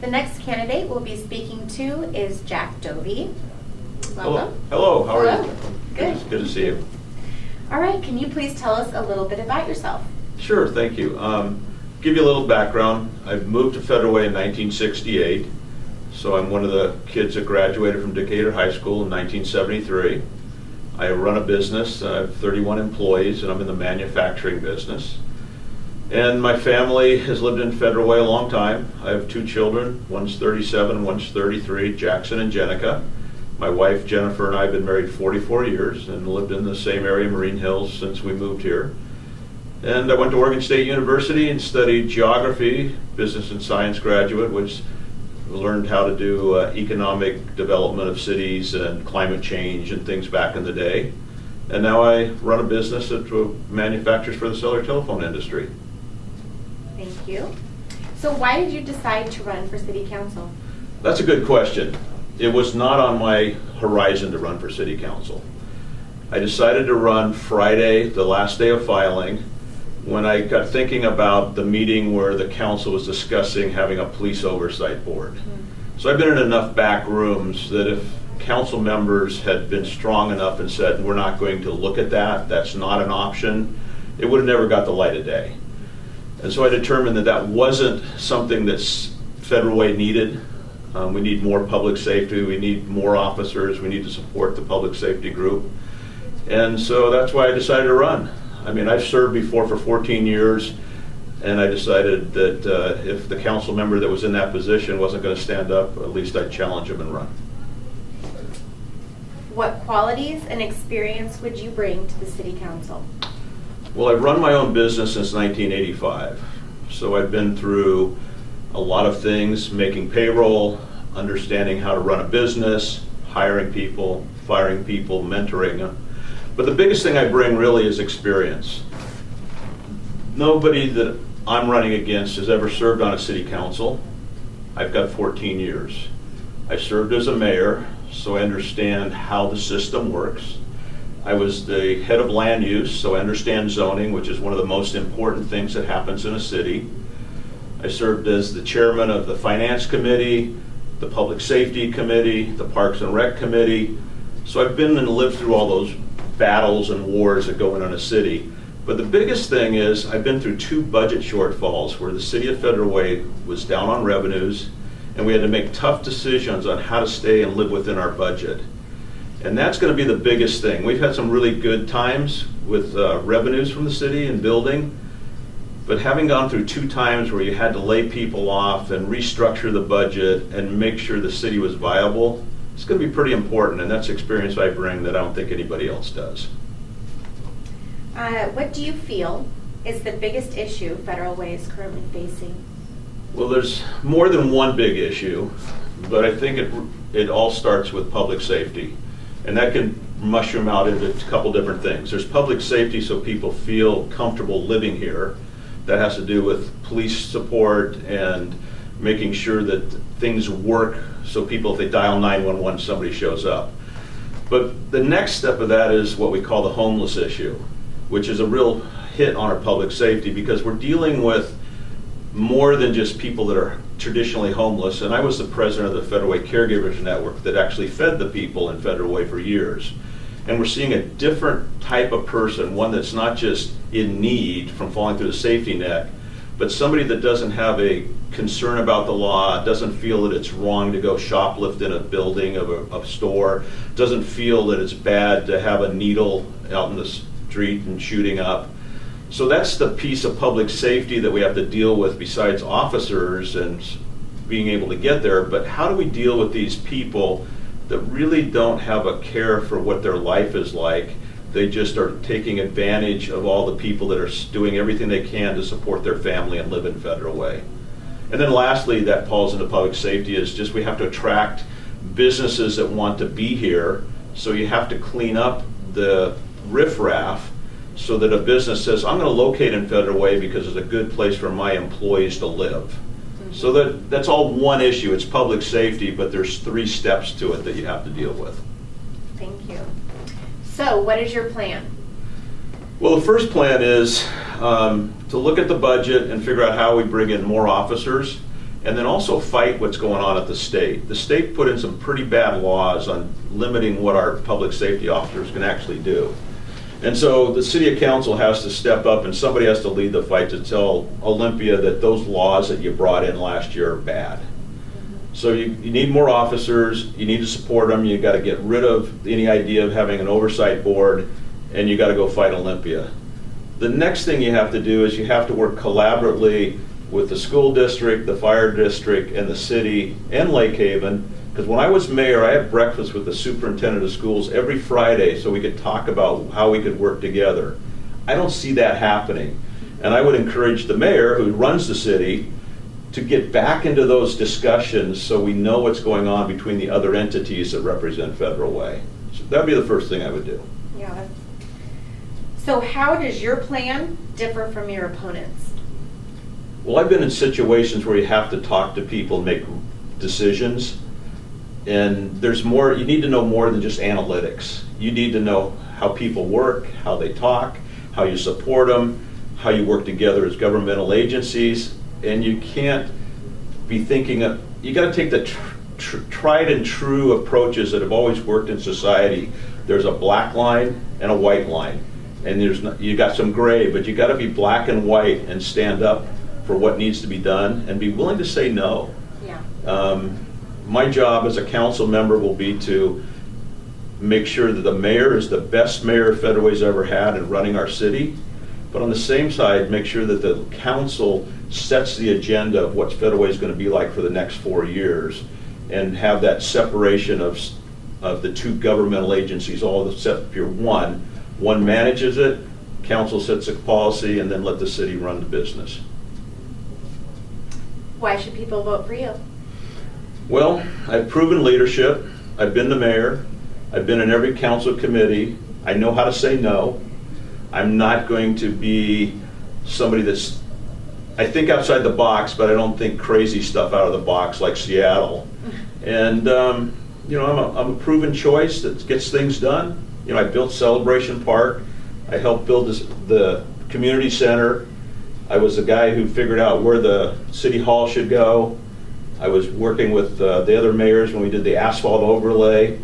The next candidate we'll be speaking to is Jack Dovey. Welcome. Hello, how are you? Good. Good to see you. All right, can you please tell us a little bit about yourself? Sure, thank you. Give you a little background. I moved to Federal Way in 1968, so I'm one of the kids that graduated from Decatur High School in 1973. I run a business. I have 31 employees, and I'm in the manufacturing business. And my family has lived in Federal Way a long time. I have two children. One's 37, one's 33, Jackson and Jenica. My wife, Jennifer, and I have been married 44 years and lived in the same area, Marine Hills, since we moved here. And I went to Oregon State University and studied geography, business and science graduate, which learned how to do economic development of cities and climate change and things back in the day. And now I run a business that manufactures for the cellular telephone industry. Thank you. So why did you decide to run for City Council? That's a good question. It was not on my horizon to run for City Council. I decided to run Friday, the last day of filing, when I got thinking about the meeting where the council was discussing having a police oversight board. So I've been in enough back rooms that if council members had been strong enough and said, we're not going to look at that, that's not an option, it would have never got the light of day. And so I determined that that wasn't something that Federal Way needed. We need more public safety, we need more officers, we need to support the public safety group. And so that's why I decided to run. I mean, I've served before for 14 years, and I decided that if the council member that was in that position wasn't going to stand up, at least I'd challenge him and run. What qualities and experience would you bring to the City Council? Well, I've run my own business since 1985, so I've been through a lot of things, making payroll, understanding how to run a business, hiring people, firing people, mentoring. But the biggest thing I bring really is experience. Nobody that I'm running against has ever served on a city council. I've got 14 years. I served as a mayor, so I understand how the system works. I was the head of land use, so I understand zoning, which is one of the most important things that happens in a city. I served as the chairman of the Finance Committee, the Public Safety Committee, the Parks and Rec Committee. So I've been and lived through all those battles and wars that go on in a city. But the biggest thing is I've been through two budget shortfalls where the city of Federal Way was down on revenues and we had to make tough decisions on how to stay and live within our budget. And that's going to be the biggest thing. We've had some really good times with revenues from the city and building. But having gone through two times where you had to lay people off and restructure the budget and make sure the city was viable, it's going to be pretty important, and that's experience I bring that I don't think anybody else does. What do you feel is the biggest issue Federal Way is currently facing? Well, there's more than one big issue, but I think it all starts with public safety. And that can mushroom out into a couple different things. There's public safety so people feel comfortable living here. That has to do with police support and making sure that things work so people, if they dial 911, somebody shows up. But the next step of that is what we call the homeless issue, which is a real hit on our public safety because we're dealing with more than just people that are traditionally homeless. And I was the president of the Federal Way Caregivers Network that actually fed the people in Federal Way for years. And we're seeing a different type of person, one that's not just in need from falling through the safety net, but somebody that doesn't have a concern about the law, doesn't feel that it's wrong to go shoplift in a building of a store, doesn't feel that it's bad to have a needle out in the street and shooting up. So that's the piece of public safety that we have to deal with besides officers and being able to get there. But how do we deal with these people that really don't have a care for what their life is like? They just are taking advantage of all the people that are doing everything they can to support their family and live in Federal Way. And then lastly, that falls into public safety, is just we have to attract businesses that want to be here. So you have to clean up the riffraff so that a business says, I'm going to locate in Federal Way because it's a good place for my employees to live. So that's all one issue. It's public safety, but there's 3 steps to it that you have to deal with. Thank you. So what is your plan? Well, the first plan is to look at the budget and figure out how we bring in more officers and then also fight what's going on at the state. The state put in some pretty bad laws on limiting what our public safety officers can actually do. And so the city council has to step up, and somebody has to lead the fight to tell Olympia that those laws that you brought in last year are bad. So you need more officers, you need to support them, you got to get rid of any idea of having an oversight board, and you got to go fight Olympia. The next thing you have to do is you have to work collaboratively with the school district, the fire district, and the city, and Lake Haven. Because when I was mayor, I had breakfast with the superintendent of schools every Friday so we could talk about how we could work together. I don't see that happening. And I would encourage the mayor, who runs the city, to get back into those discussions so we know what's going on between the other entities that represent Federal Way. So that'd be the first thing I would do. Yeah. So how does your plan differ from your opponent's? Well, I've been in situations where you have to talk to people and make decisions. And there's more, you need to know more than just analytics. You need to know how people work, how they talk, how you support them, how you work together as governmental agencies. And you can't be thinking of, you got to take the tried and true approaches that have always worked in society. There's a black line and a white line. And you got some gray, but you got to be black and white and stand up for what needs to be done and be willing to say no. Yeah. My job as a council member will be to make sure that the mayor is the best mayor Federal Way's ever had in running our city, but on the same side, make sure that the council sets the agenda of what Federal Way is going to be like for the next 4 years, and have that separation of the two governmental agencies all set up here. One manages it, council sets a policy, and then let the city run the business. Why should people vote for you? Well, I've proven leadership. I've been the mayor. I've been in every council committee. I know how to say no. I'm not going to be somebody that's, I think outside the box, but I don't think crazy stuff out of the box like Seattle. And you know, I'm a proven choice that gets things done. You know, I built Celebration Park. I helped build the community center. I was the guy who figured out where the city hall should go. I was working with the other mayors when we did the asphalt overlay,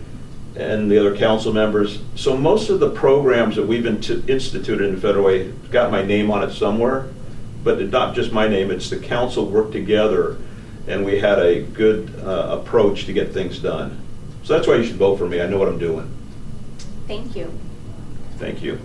and the other council members. So most of the programs that we've instituted in Federal Way got my name on it somewhere, but not just my name, it's the council worked together, and we had a good approach to get things done. So that's why you should vote for me. I know what I'm doing. Thank you. Thank you.